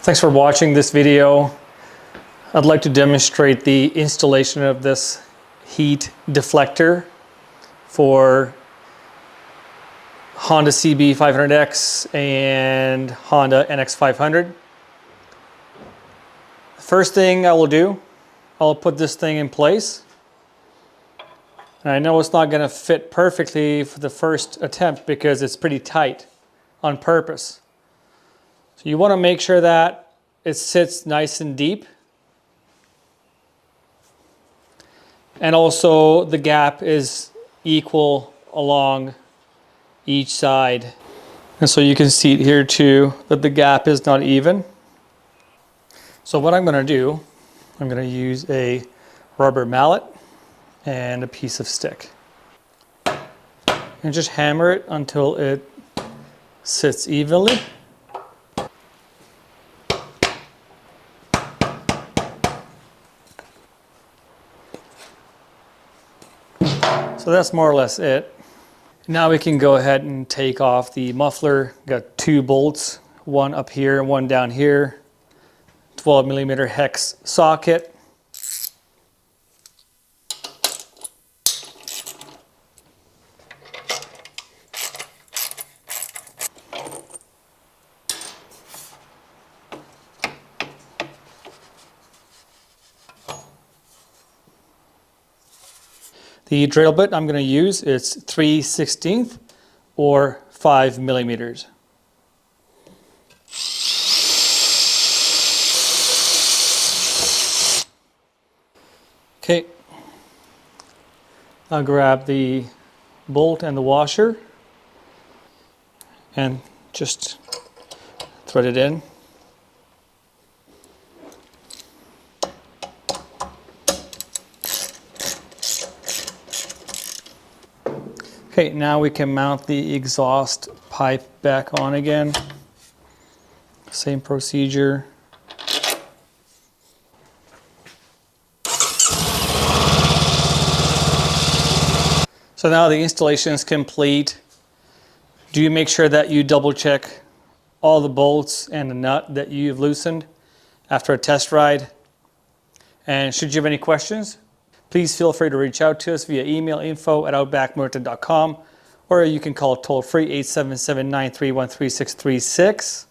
Thanks for watching this video. I'd like to demonstrate the installation of this heat deflector for Honda CB500X and Honda NX500. First thing I will do, I'll put this thing in place. And I know it's not going to fit perfectly for the first attempt because it's pretty tight on purpose. So you want to make sure that it sits nice and deep. And also the gap is equal along each side. And so you can see it here too, that the gap is not even. So what I'm going to do, I'm going to use a rubber mallet and a piece of stick. And just hammer it until it sits evenly. So that's more or less it. Now we can go ahead and take off the muffler. Got two bolts, one up here and one down here. 12mm hex socket. The drill bit I'm going to use is 3/16 or 5mm. Okay, I'll grab the bolt and the washer and just thread it in. Okay, now we can mount the exhaust pipe back on again. Same procedure. So now the installation is complete. Do you make sure that you double check all the bolts and the nut that you've loosened after a test ride? And should you have any questions, please feel free to reach out to us via email info@outbackmerton.com, or you can call toll free 877-931-3636.